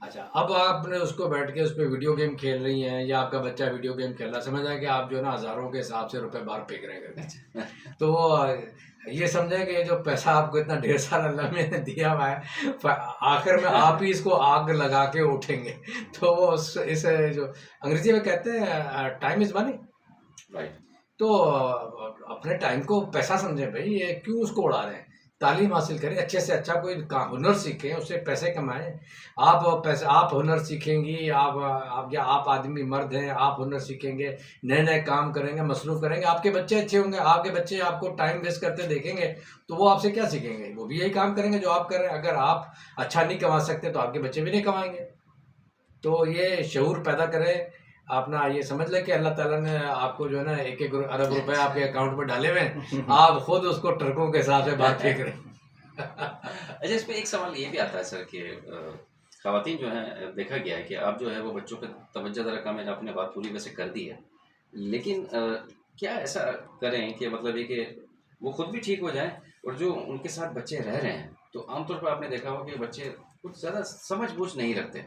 اچھا اب آپ نے اس کو بیٹھ کے اس پہ ویڈیو گیم کھیل رہی ہیں یا آپ کا بچہ ویڈیو گیم کھیل رہا ہے، سمجھ آئے کہ آپ جو ہے نا ہزاروں کے حساب سے روپے باہر پھینک رہے ہیں، تو وہ یہ سمجھیں کہ جو پیسہ آپ کو اتنا ڈھیر سارا اللہ نے دیا ہوا ہے آخر میں آپ ہی اس کو آگ لگا کے اٹھیں گے، تو وہ اس جو انگریزی میں کہتے ہیں ٹائم از منی، رائٹ. تو اپنے ٹائم کو پیسہ سمجھیں بھائی، یہ کیوں اس کو اڑا رہے ہیں؟ تعلیم حاصل کریں، اچھے سے اچھا کوئی ہنر سیکھیں، اس سے پیسے کمائیں. آپ ہنر سیکھیں گی، آپ آدمی مرد ہیں، آپ ہنر سیکھیں گے، نئے نئے کام کریں گے، مصروف کریں گے، آپ کے بچے اچھے ہوں گے، آپ کے بچے آپ کو ٹائم ویسٹ کرتے دیکھیں گے تو وہ آپ سے کیا سیکھیں گے؟ وہ بھی یہی کام کریں گے جو آپ کر رہے ہیں. اگر آپ اچھا نہیں کما سکتے تو آپ کے بچے بھی نہیں کمائیں گے. تو یہ شعور پیدا کریں اپنا. یہ سمجھ لیں کہ اللہ تعالیٰ نے آپ کو جو ہے نا 1 ارب روپے آپ کے اکاؤنٹ میں ڈالے ہوئے ہیں، آپ خود اس کو ٹرکوں کے حساب سے بات پھینک رہے ہیں. اچھا، اس پہ ایک سوال یہ بھی آتا ہے سر کہ خواتین جو ہیں، دیکھا گیا ہے کہ آپ جو ہے وہ بچوں پہ توجہ ذرا کم ہے، آپ نے بات پوری ویسے کر دی ہے، لیکن کیا ایسا کریں کہ مطلب یہ کہ وہ خود بھی ٹھیک ہو جائیں اور جو ان کے ساتھ بچے رہ رہے ہیں، تو عام طور پر آپ نے دیکھا ہوگا کہ بچے کچھ زیادہ سمجھ بوجھ نہیں رکھتے،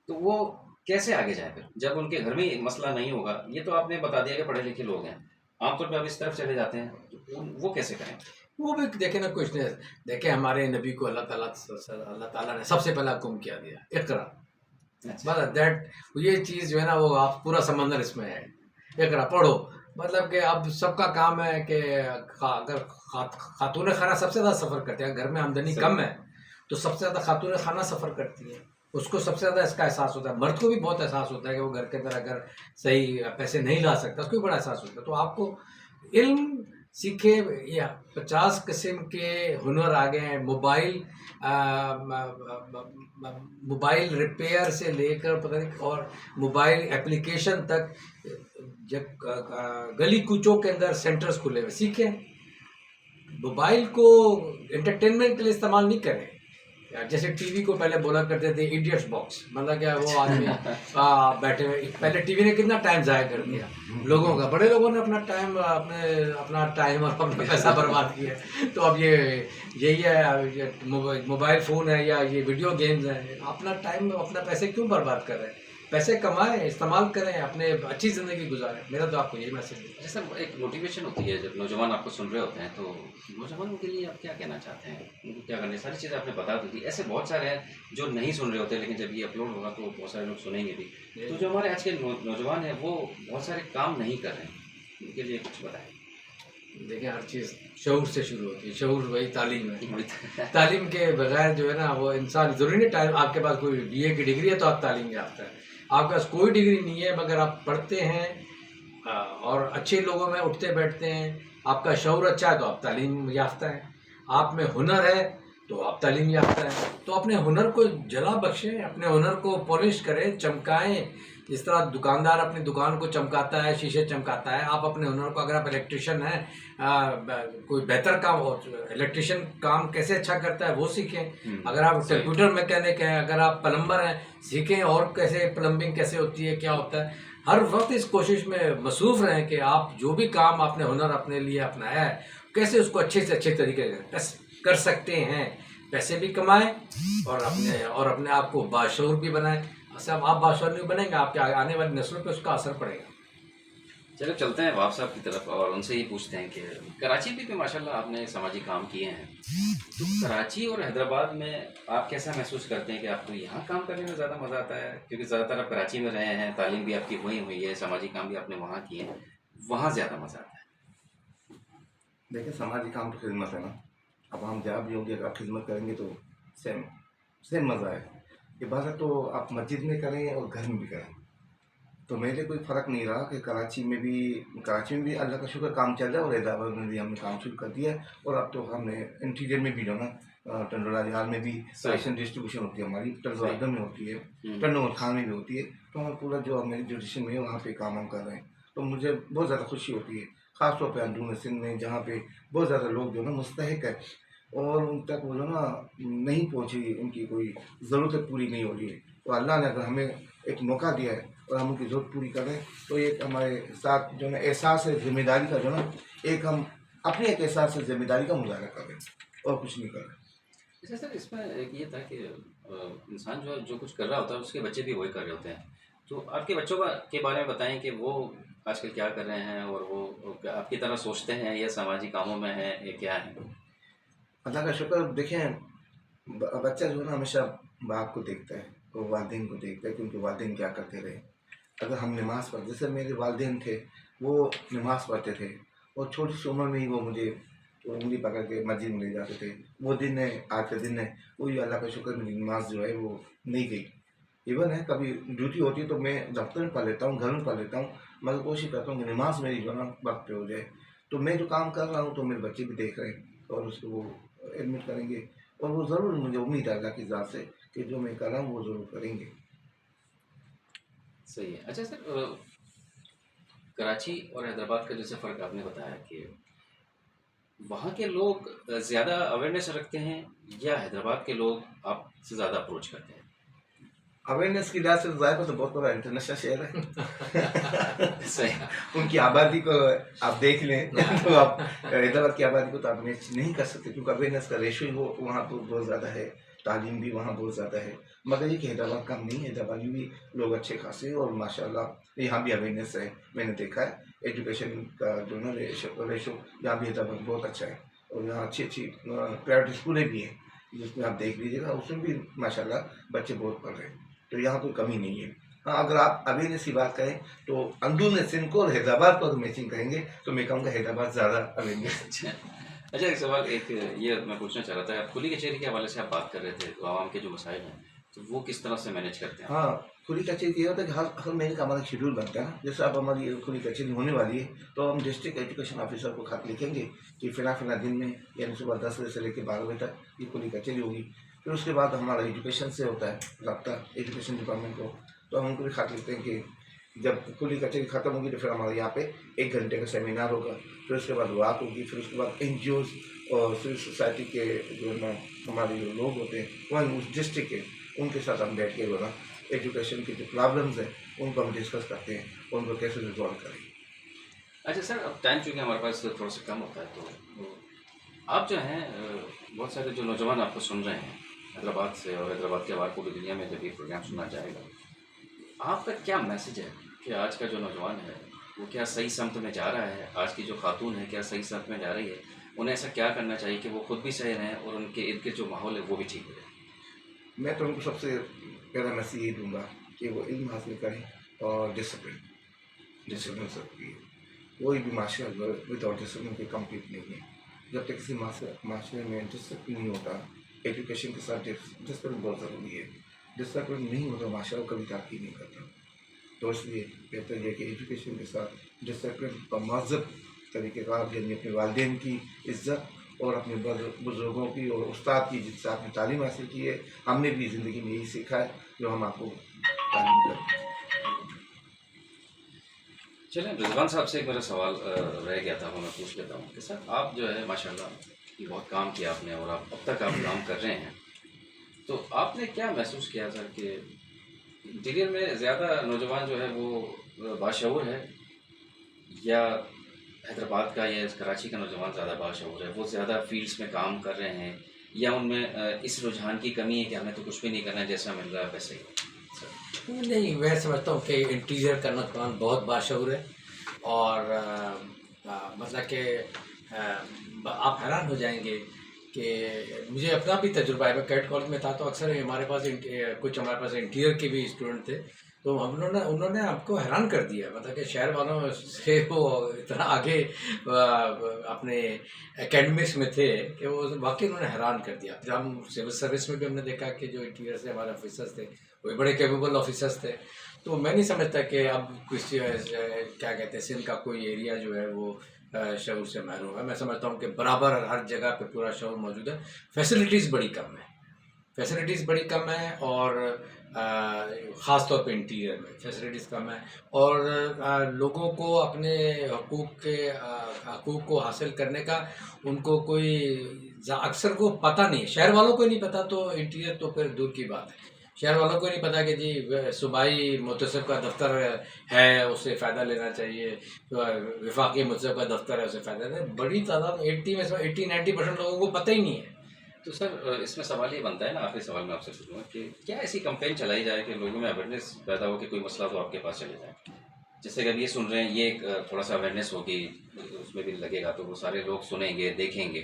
تو وہ کیسے آگے جائیں پھر جب ان کے گھر میں مسئلہ نہیں ہوگا؟ یہ تو آپ نے بتا دیا کہ پڑھے لکھے لوگ ہیں، عام طور پہ اب اس طرف چلے جاتے ہیں، تو وہ کیسے کریں؟ وہ بھی دیکھیں نا، کچھ نہیں. دیکھیں ہمارے نبی کو اللہ تعالیٰ نے سب سے پہلا حکم کیا دیا، اقرا. بس دیٹ یہ چیز جو ہے نا وہ آپ پورا سمندر اس میں ہے. اقرا پڑھو، مطلب کہ اب سب کا کام ہے کہ اگر خاتون خانہ سب سے زیادہ سفر کرتے ہیں، گھر میں آمدنی کم ہے تو سب سے زیادہ خاتون خانہ سفر کرتی ہے، اس کو سب سے زیادہ اس کا احساس ہوتا ہے. مرد کو بھی بہت احساس ہوتا ہے کہ وہ گھر کے اندر اگر صحیح پیسے نہیں لا سکتا، اس کو بھی بڑا احساس ہوتا ہے. تو آپ کو علم سیکھے. یا 50 قسم کے ہنر آ گئے ہیں. موبائل ریپیئر سے لے کر پتہ نہیں، اور موبائل اپلیکیشن تک جب گلی کوچوں کے اندر سینٹرز کھلے ہوئے. سیکھیں. موبائل کو انٹرٹینمنٹ کے لیے استعمال نہیں کریں. جیسے ٹی وی کو پہلے بولا کرتے تھے ایڈیٹس باکس، مطلب کہ وہ آدمی بیٹھے ہوئے. پہلے ٹی وی نے کتنا ٹائم ضائع کر دیا لوگوں کا، بڑے لوگوں نے اپنا ٹائم اور اپنا پیسہ برباد کیا. تو اب یہی ہے، موبائل فون ہے یا یہ ویڈیو گیمز ہیں. اپنا ٹائم اپنا پیسے کیوں برباد کر رہے ہیں؟ پیسے کمائیں، استعمال کریں، اپنے اچھی زندگی گزاریں. میرا تو آپ کو یہی میسج ہے. جیسے ایک موٹیویشن ہوتی ہے جب نوجوان آپ کو سن رہے ہوتے ہیں، تو نوجوانوں کے لیے آپ کیا کہنا چاہتے ہیں؟ ان کو کیا کرنے؟ ساری چیزیں آپ نے بتا دی تھی. ایسے بہت سارے ہیں جو نہیں سن رہے ہوتے، لیکن جب یہ اپلوڈ ہوگا تو بہت سارے لوگ سنیں گے بھی. تو جو ہمارے آج کے نوجوان ہیں وہ بہت سارے کام نہیں کر رہے ہیں، ان کے لیے کچھ بتائیں. دیکھیں ہر چیز شعور سے شروع ہوتی ہے. شعور وہی تعلیم ہے. تعلیم کے بغیر جو ہے نا وہ انسان ضروری نہیں آپ کے پاس کوئی BA کی ڈگری ہے تو آپ تعلیم یافتہ ہیں. آپ کے پاس کوئی ڈگری نہیں ہے مگر آپ پڑھتے ہیں اور اچھے لوگوں میں اٹھتے بیٹھتے ہیں، آپ کا شعور اچھا ہے تو آپ تعلیم یافتہ ہیں. آپ میں ہنر ہے تو آپ تعلیم یافتہ ہیں. تو اپنے ہنر کو جلا بخشیں، اپنے ہنر کو پالش کریں، چمکائیں. جس طرح دکاندار اپنی دکان کو چمکاتا ہے، شیشے چمکاتا ہے، آپ اپنے ہنر کو، اگر آپ الیکٹریشین ہیں، کوئی بہتر کام ہو، الیکٹریشین کام کیسے اچھا کرتا ہے وہ سیکھیں. اگر آپ کمپیوٹر میکینک ہیں، اگر آپ پلمبر ہیں، سیکھیں اور کیسے پلمبنگ کیسے ہوتی ہے، کیا ہوتا ہے. ہر وقت اس کوشش میں مصروف رہیں کہ آپ جو بھی کام آپ نے ہنر اپنے لیے اپنایا ہے کیسے اس کو اچھے سے اچھے طریقے سے کر سکتے ہیں. پیسے بھی کمائیں اور اپنے آپ کو باشعور بھی بنائیں. صرف آپ باشعور نہیں بنیں گے، آپ کے آنے والی نسلوں پہ اس کا اثر پڑے گا. چلو چلتے ہیں وہاب صاحب کی طرف اور ان سے ہی پوچھتے ہیں کہ کراچی بھی ماشاء اللہ آپ نے سماجی کام کیے ہیں، تو کراچی اور حیدرآباد میں آپ کیسا محسوس کرتے ہیں کہ آپ کو یہاں کام کرنے میں زیادہ مزہ آتا ہے؟ کیونکہ زیادہ تر آپ کراچی میں رہے ہیں، تعلیم بھی آپ کی ہوئی ہے، سماجی کام بھی آپ نے وہاں کیے ہیں، وہاں زیادہ مزہ آتا ہے؟ دیکھیں سماجی کام تو خدمت ہے نا. اب ہم جہاں بھی ہوں گے اگر آپ خدمت کریں گے تو سیم مزہ ہے. عبادت تو آپ مسجد میں کریں اور گھر میں بھی کریں. تو میرے کوئی فرق نہیں رہا کہ کراچی میں بھی اللہ کا شکر کام چل رہا ہے اور حیدرآباد میں بھی ہم نے کام شروع کر دیا ہے. اور اب تو ہم نے انٹیریئر میں بھی جو نا ٹنڈولا جہاز میں بھی راشن ڈسٹریبیوشن ہوتی ہے ہماری، ٹنڈولا میں ہوتی ہے، ٹنڈو خان میں بھی ہوتی ہے. تو ہم پورا جو میری جوڈیشن میں ہے وہاں پہ کام ہم کر رہے ہیں. تو مجھے بہت زیادہ خوشی ہوتی ہے، خاص طور پہ اندرون سندھ میں جہاں پہ بہت زیادہ لوگ جو ہے نا مستحق ہے اور ان تک وہ جو نا نہیں پہنچی، ان کی کوئی ضرورت پوری نہیں ہو رہی ہے. تو اللہ نے اگر ہمیں ایک موقع دیا ہے اور ہم ان کی ضرورت پوری کریں تو ایک ہمارے ساتھ جو نا احساس ہے ذمہ داری کا، جو نا ہم اپنے ایک احساس سے ذمہ داری کا مظاہرہ کریں اور کچھ نہیں کریں. اچھا سر، اس میں ایک یہ تھا کہ انسان جو کچھ کر رہا ہوتا ہے اس کے بچے بھی وہی کر رہے ہوتے ہیں. تو آپ کے بچوں کے بارے میں بتائیں کہ وہ آج کل کیا کر رہے ہیں، اور وہ آپ کی طرح سوچتے ہیں یا سماجی کاموں میں ہیں یا کیا ہیں؟ اللہ کا شکر. دیکھیں بچہ جو ہے نا ہمیشہ باپ کو دیکھتا ہے اور والدین کو دیکھتا ہے کہ ان کے والدین کیا کرتے رہے. اگر ہم نماز پڑھتے، جیسے میرے والدین تھے وہ نماز پڑھتے تھے اور چھوٹی سی عمر میں ہی وہ مجھے انگلی پکڑ کے مسجد میں لے جاتے تھے. وہ دن ہے آج کا دن ہے، وہی اللہ کا شکر میری نماز جو ہے وہ نہیں گئی. ایون ہے کبھی ڈیوٹی ہوتی ہے تو میں دفتر میں پڑھ لیتا ہوں، گھر میں پڑھ لیتا ہوں، مگر کوشش کرتا ہوں کہ نماز میری جو ہے نا وقت پہ ہو جائے. تو میں جو کام کر رہا ہوں تو میرے بچے بھی دیکھ رہے ہیں اور اس کو وہ ایڈمٹ کریں گے، اور وہ ضرور مجھے امید ہے اللہ کی ذات سے کہ جو میں کر رہا ہوں وہ ضرور کریں گے. صحیح ہے. اچھا سر، کراچی اور حیدرآباد کا جیسے فرق آپ نے بتایا کہ وہاں کے لوگ زیادہ اویئرنیس رکھتے ہیں یا حیدرآباد کے لوگ آپ سے زیادہ اپروچ کرتے ہیں؟ اویئرنیس کی لحاظ سے ظاہر تو بہت بڑا انٹرنیشنل شہر ہے. صحیح. ان کی آبادی کو آپ دیکھ لیں تو آپ حیدرآباد کی آبادی کو تو آپ میچ نہیں کر سکتے، کیونکہ اویئرنیس کا ریشو ہی وہ وہاں تو بہت زیادہ ہے، تعلیم بھی وہاں بہت زیادہ ہے. مگر یہ کہ حیدرآباد کم نہیں ہے، حیدرآبادی بھی لوگ اچھے خاصے ہیں اور ماشاء اللہ یہاں بھی اویئرنیس ہے. میں نے دیکھا ہے ایجوکیشن کا جو نا ریشو یہاں بھی حیدرآباد بہت اچھا ہے، اور یہاں اچھی پرائیویٹ اسکولیں بھی ہیں جس میں آپ دیکھ لیجیے گا، اس میں بھی ماشاء اللہ بچے بہت پڑھ رہے ہیں. تو یہاں کوئی کمی نہیں ہے. ہاں اگر آپ اویئرنیس کی بات کریں تو اندرون سندھ کو اور حیدرآباد کو میچنگ کریں گے تو میں کہوں گا حیدرآباد زیادہ اویئرنیس. اچھا ایک سوال یہ میں پوچھنا چاہ رہا تھا، آپ کھلی کچہری کے حوالے سے آپ بات کر رہے تھے، تو عوام کے جو مسائل ہیں تو وہ کس طرح سے مینیج کرتے ہیں؟ ہاں کھلی کچہری یہ ہوتا ہے کہ ہر مہینے کا ہمارا شیڈول بنتا ہے نا. جیسے اب ہماری کھلی کچہری ہونے والی ہے تو ہم ڈسٹرکٹ ایجوکیشن آفیسر کو خط لکھیں گے کہ فلاں دن میں یعنی صبح 10 بجے سے لے کے 12 بجے تک یہ کھلی کچہری ہوگی. پھر اس کے بعد ہمارا ایجوکیشن سے ہوتا ہے رابطہ ایجوکیشن ڈپارٹمنٹ کو، تو ہم ان کو بھی خط لکھتے ہیں کہ جب کھلی کچہری ختم ہوگی تو پھر ہمارے یہاں پہ 1 گھنٹے کا سیمینار ہوگا. پھر اس کے بعد رات ہوگی، پھر اس کے بعد این جی اوز اور سول سوسائٹی کے جو ہے نا ہمارے جو لوگ ہوتے ہیں وہ اس ڈسٹرکٹ کے، ان کے ساتھ ہم بیٹھ کے جو ہے نا ایجوکیشن کی جو پرابلمز ہیں ان کو ہم ڈسکس کرتے ہیں اور ان کو کیسے ریزالو کریں. اچھا سر، اب ٹائم چونکہ ہمارے پاس تھوڑا سا کم ہوتا ہے تو آپ جو ہیں بہت سارے جو نوجوان آپ کو سن رہے ہیں حیدرآباد سے اور حیدرآباد کے بعد پوری دنیا میں جب یہ پروگرام سنا جائے گا، آپ کا کیا میسج ہے کہ آج کا جو نوجوان ہے وہ کیا صحیح سمت میں جا رہا ہے؟ آج کی جو خاتون ہے کیا صحیح سمت میں جا رہی ہے؟ انہیں ایسا کیا کرنا چاہیے کہ وہ خود بھی صحیح رہیں اور ان کے ارد گرد جو ماحول ہے وہ بھی ٹھیک رہے؟ میں تو ان کو سب سے پہلا میسیج یہ دوں گا کہ وہ علم حاصل کریں اور ڈسپلن سکتی ہے. کوئی بھی معاشرہ وداؤٹ ڈسپلن کی کمپلیٹ نہیں ہے. جب تک کسی معاشرے میں ڈسپلن نہیں ہوتا، ایجوکیشن کے ساتھ ڈسپلن بہت ضروری ہے. ڈسپلن نہیں ہوتا معاشرہ کبھی ترقی نہیں کرتا. تو اس لیے بہتر یہ کہ ایجوکیشن کے ساتھ ڈسپلن کا مہذب طریقہ کار، یعنی اپنے والدین کی عزت اور اپنے بزرگوں کی اور استاد کی جس سے آپ نے تعلیم حاصل کی ہے. ہم نے بھی زندگی میں یہی سیکھا ہے جو ہم آپ کو تعلیم کریں. چلیں، رضوان صاحب سے ایک میرا سوال رہ گیا تھا، وہ میں پوچھ لیتا ہوں کہ سر آپ جو ہے ماشاء اللہ بہت کام کیا آپ نے اور اب تک آپ کام کر رہے ہیں، تو آپ نے کیا محسوس کیا سر کہ انٹیریئر میں زیادہ نوجوان جو ہے وہ باشعور ہے، یا حیدرآباد کا یا کراچی کا نوجوان زیادہ باشعور ہے، وہ زیادہ فیلڈس میں کام کر رہے ہیں، یا ان میں اس رجحان کی کمی ہے کہ ہمیں تو کچھ بھی نہیں کرنا ہے، جیسا مل رہا ہے ویسے ہی؟ نہیں، میں سمجھتا ہوں کہ انٹیریئر کا نوجوان بہت باشعور ہے، اور مطلب کہ آپ حیران ہو جائیں گے کہ مجھے اپنا بھی تجربہ ہے. میں کیٹ کالج میں تھا تو اکثر ہمارے پاس انٹیریئر کے بھی اسٹوڈنٹ تھے، تو انہوں نے آپ کو حیران کر دیا. مطلب کہ شہر والوں سے وہ اتنا آگے اپنے اکیڈمکس میں تھے کہ وہ واقعی انہوں نے حیران کر دیا. پھر ہم سول سروس میں بھی ہم نے دیکھا کہ جو انٹیریئر سے ہمارے آفیسرس تھے وہ بڑے کیپیبل آفیسرس تھے. تو میں نہیں سمجھتا کہ اب کچھ کیا کہتے ہیں سندھ کا کوئی ایریا جو ہے وہ شعور سے محروم ہے. میں سمجھتا ہوں کہ برابر ہر جگہ پہ پورا شعور موجود ہے. فیسلٹیز بڑی کم ہے اور خاص طور پہ انٹیریئر میں فیسلٹیز کم ہے، اور لوگوں کو اپنے حقوق کو حاصل کرنے کا ان کو کوئی اکثر کو پتہ نہیں ہے. شہر والوں کو نہیں پتہ تو انٹیریئر تو پھر دور کی بات ہے. شہر والوں کو نہیں پتا کہ جی صوبائی متصب کا دفتر ہے، اس سے فائدہ لینا چاہیے، وفاقی متصب کا دفتر ہے، اس سے فائدہ لینا. بڑی تعداد 80 میں سے 80-90% لوگوں کو پتہ ہی نہیں ہے. تو سر اس میں سوال یہ بنتا ہے نا، آخری سوال میں آپ سے پوچھوں گا کہ کیا ایسی کمپین چلائی جائے کہ لوگوں میں اویئرنیس پیدا ہو کہ کوئی مسئلہ تو آپ کے پاس چلے جائے؟ جیسے کہ اب یہ سن رہے ہیں، یہ ایک تھوڑا سا اویئرنیس ہوگی، اس میں بھی لگے گا تو وہ سارے لوگ سنیں گے دیکھیں گے،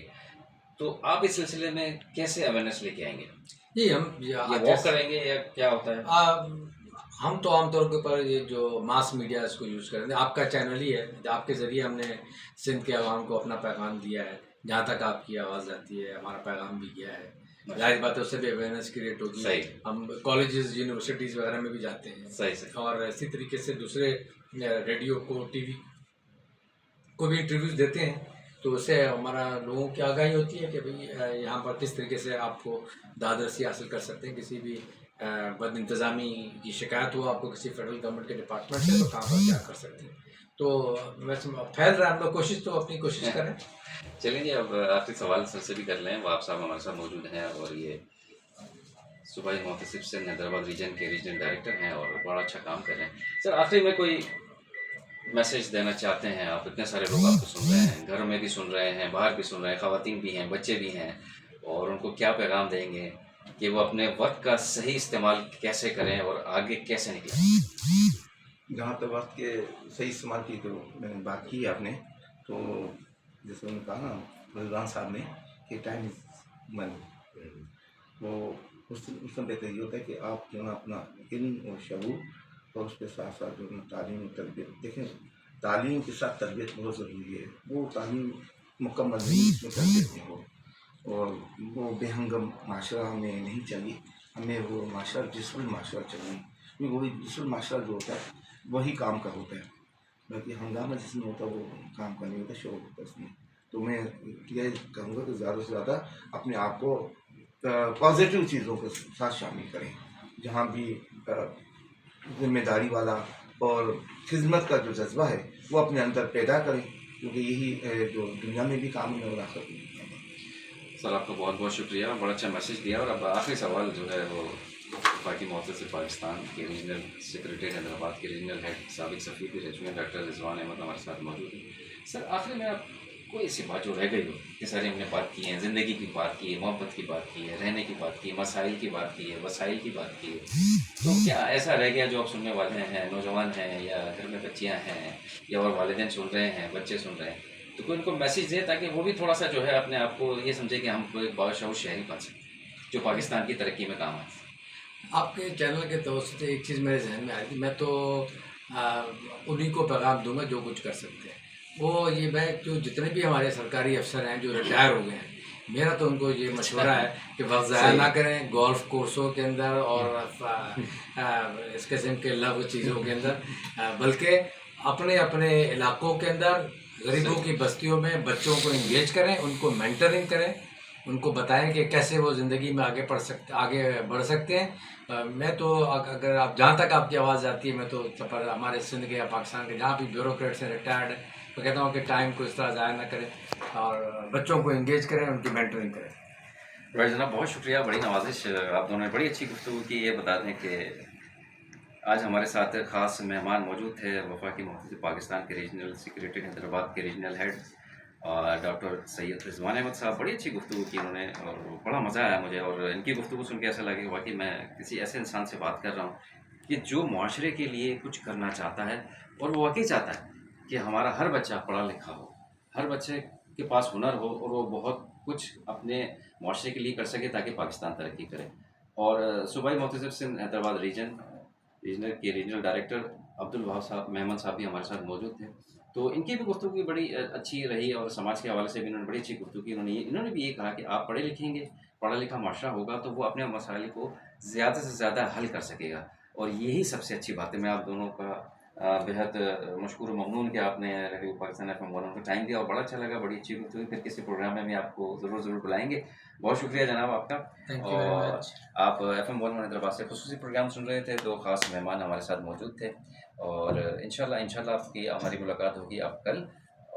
تو آپ اس سلسلے میں کیسے اویئرنیس لے کے آئیں گے؟ جی ہم یہ واک کریں گے یا کیا ہوتا ہے؟ ہم تو عام طور کے اوپر یہ جو ماس میڈیا اس کو یوز کریں گے، آپ کا چینل ہی ہے، آپ کے ذریعے ہم نے سندھ کے عوام کو اپنا پیغام دیا ہے، جہاں تک آپ کی آواز جاتی ہے ہمارا پیغام بھی گیا ہے، ظاہر بات ہے اس سے بھی اویئرنیس کریٹ ہوگی. صحیح. ہم کالجز یونیورسٹیز وغیرہ میں بھی جاتے ہیں. صحیح. اور اسی طریقے سے دوسرے ریڈیو کو، ٹی وی کو بھی انٹرویوز دیتے ہیں، تو اس سے ہمارا لوگوں کی آگاہی ہوتی ہے کہ بھئی یہاں پر کس طریقے سے آپ کو دادرسی حاصل کر سکتے ہیں. کسی بھی بد انتظامی کی شکایت ہو آپ کو کسی فیڈرل گورنمنٹ کے ڈپارٹمنٹ سے، تو کہاں پر کیا کر سکتے ہیں. تو ویسے پھیل رہا ہے، ہم لوگ کوشش تو اپنی کوشش کریں. چلیں جی، اب آخری سوال سر سے بھی کر لیں. وہاب صاحب ہمارے ساتھ موجود ہیں اور یہ صوبائی محتسب سندھ حیدرآباد ریجن کے ریجنل ڈائریکٹر ہیں اور بڑا اچھا کام کر رہے ہیں. سر آخری میں کوئی میسیج دینا چاہتے ہیں آپ؟ اتنے سارے لوگ آپ کو سن رہے ہیں، گھر میں بھی سن رہے ہیں، باہر بھی سن رہے ہیں، خواتین بھی ہیں، بچے بھی ہیں، اور ان کو کیا پیغام دیں گے کہ وہ اپنے وقت کا صحیح استعمال کیسے کریں اور آگے کیسے نکلیں؟ جہاں تک وقت کے صحیح استعمال کی تو میں نے بات کی آپ نے، تو جیسے انہوں نے کہا نا رضوان صاحب نے کہ ٹائم از منی، وہ اس میں بہتر یہ ہوتا ہے کہ آپ جو ہے نا اپنا علم اور شعور اور اس کے ساتھ ساتھ جو ہے نا تعلیم اور تربیت، دیکھیں تعلیم کے ساتھ تربیت بہت ضروری ہے. وہ تعلیم مکمل نہیں، اس میں تربیت نہیں ہو، اور وہ بے ہنگم معاشرہ ہمیں نہیں چاہیے. ہمیں وہ معاشرہ جسم معاشرہ چاہیے، کیونکہ وہی جسم معاشرہ جو ہوتا ہے وہی کام کا ہوتا ہے، باقی ہنگامہ جس میں ہوتا ہے وہ کام کا نہیں ہوتا، شور ہوتا ہے اس میں. تو میں یہ کہوں گا کہ زیادہ سے زیادہ اپنے آپ کو پازیٹیو چیزوں کے ساتھ شامل کریں، جہاں بھی ذمہ داری والا اور خدمت کا جو جذبہ ہے وہ اپنے اندر پیدا کریں، کیونکہ یہی جو دنیا میں بھی کام ہے اور آخرت میں بھی کام ہے. سر آپ کو بہت بہت شکریہ، بڑا اچھا میسیج دیا. اور اب آخری سوال جو ہے وہ وفاقی محتسب پاکستان کے ریجنل سیکریٹری حیدرآباد کے ریجنل ہیڈ سابق سفیر بھی رہ چکے ہیں ڈاکٹر رضوان احمد ہمارے ساتھ موجود ہیں. سر آخری میں آپ کوئی ایسی بات جو رہ گئی ہو کہ سارے ہم نے بات کی ہیں، زندگی کی بات کی ہے، محبت کی بات کی ہے، رہنے کی بات کی ہے، مسائل کی بات کی ہے، وسائل کی بات کی ہے، تو کیا ایسا رہ گیا جو آپ سننے والے ہیں، نوجوان ہیں یا گھر میں بچیاں ہیں یا اور والدین سن رہے ہیں، بچے سن رہے ہیں، تو کوئی ان کو میسیج دے تاکہ وہ بھی تھوڑا سا جو ہے اپنے آپ کو یہ سمجھے کہ ہم کو ایک باشعور شہری بن سکیں جو پاکستان کی ترقی میں کام آئے؟ آپ کے چینل کے توسط سے ایک چیز میرے ذہن میں آئی تھی، میں تو انہیں کو پیغام دوں گا جو کچھ کر سکتے ہیں. وہ یہ میں جو جتنے بھی ہمارے سرکاری افسر ہیں جو ریٹائر ہو گئے ہیں، میرا تو ان کو یہ مشورہ ہے کہ وقت ضائع نہ کریں گولف کورسوں کے اندر اور اس قسم کے لغو چیزوں کے اندر، بلکہ اپنے اپنے علاقوں کے اندر غریبوں کی بستیوں میں بچوں کو انگیج کریں، ان کو مینٹرنگ کریں، ان کو بتائیں کہ کیسے وہ زندگی میں آگے بڑھ سکتے ہیں. میں تو اگر آپ جہاں تک آپ کی آواز آتی ہے، میں تو ہمارے سندھ کے یا پاکستان کے جہاں بھی بیوروکریٹس ہیں ریٹائرڈ ہیں، تو کہتا ہوں کہ ٹائم کو اس طرح ضائع نہ کریں اور بچوں کو انگیج کریں، ان کی مینٹرنگ کریں. بھائی جناب بہت شکریہ، بڑی نوازش. آپ دونوں نے بڑی اچھی گفتگو کی. یہ بتا دیں کہ آج ہمارے ساتھ خاص مہمان موجود تھے، وفاقی محتسب پاکستان کے ریجنل سیکریٹری حیدرآباد کے ریجنل ہیڈ ڈاکٹر سید رضوان احمد صاحب. بڑی اچھی گفتگو کی انہوں نے اور بڑا مزہ آیا مجھے، اور ان کی گفتگو سن کے ایسا لگے کہ واقعی میں کسی ایسے انسان سے بات کر رہا ہوں کہ جو معاشرے کے لیے کچھ کرنا چاہتا ہے، اور وہ واقعی چاہتا ہے کہ ہمارا ہر بچہ پڑھا لکھا ہو، ہر بچے کے پاس ہنر ہو، اور وہ بہت کچھ اپنے معاشرے کے لیے کر سکے تاکہ پاکستان ترقی کرے. اور صوبائی محتسب سندھ حیدرآباد ریجنل کے ریجنل ڈائریکٹر عبدالوہاب صاحب محمد صاحب بھی ہمارے ساتھ موجود تھے. تو ان کی بھی گفتگو بڑی اچھی رہی اور سماج کے حوالے سے بھی انہوں نے بڑی اچھی گفتگو کی. انہوں نے بھی یہ کہا کہ آپ پڑھے لکھیں گے، پڑھا لکھا معاشرہ ہوگا تو وہ اپنے مسائل کو زیادہ سے زیادہ حل کر سکے گا، اور یہی سب سے اچھی بات ہے. میں آپ دونوں کا بےحد مشکور و ممنون کہ آپ نے ریڈیو پاکستان ایف ایم 1 کو ٹائم دیا، اور بڑا اچھا لگا، بڑی اچھی گفتگو. پھر کسی پروگرام میں آپ کو ضرور بلائیں گے. بہت شکریہ جناب آپ کا. اور آپ ایف ایم 1 حیدرآباد سے خصوصی پروگرام سن رہے تھے. دو خاص مہمان ہمارے ساتھ موجود تھے، اور انشاءاللہ آپ کی ہماری ملاقات ہوگی اب کل.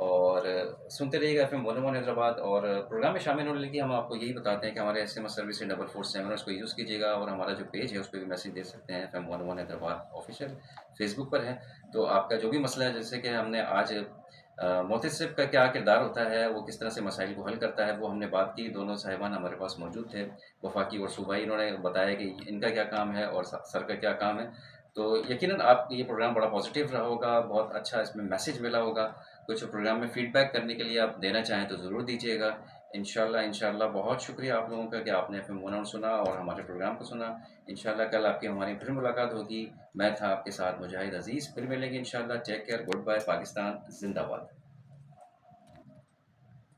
اور سنتے رہیے گا ایف ایم 1 حیدرآباد. اور پروگرام میں شامل ہونے کے لیے ہم آپ کو یہی بتاتے ہیں کہ ہمارے ایس ایم ایس سروس 4447 اس کو یوز کیجیے گا، اور ہمارا جو پیج ہے اس پہ بھی میسیج دے سکتے ہیں. F M 1 Hyderabad official Facebook پر ہے. تو آپ کا جو بھی مسئلہ ہے، جیسے کہ ہم نے آج محتسب کا کیا کردار ہوتا ہے، وہ کس طرح سے مسائل کو حل کرتا ہے، وہ ہم نے بات کی. دونوں صاحبان ہمارے پاس موجود تھے، وفاقی اور صوبائی. انہوں نے بتایا کہ ان کا کیا کام ہے اور سر کا کیا کام ہے. تو یقیناً آپ یہ پروگرام بڑا پازیٹیو رہا ہوگا، بہت اچھا اس میں میسیج ملا ہوگا. کچھ پروگرام میں فیڈ بیک کرنے کے لیے آپ دینا چاہیں تو ضرور دیجیے گا. انشاءاللہ بہت شکریہ آپ لوگوں کا کہ آپ نے FM 1 سنا اور ہمارے پروگرام کو سنا. انشاءاللہ کل آپ کی ہماری پھر ملاقات ہوگی. میں تھا آپ کے ساتھ مجاہد عزیز. پھر ملیں گے انشاءاللہ. Take care. Good bye. Pakistan زندہ باد.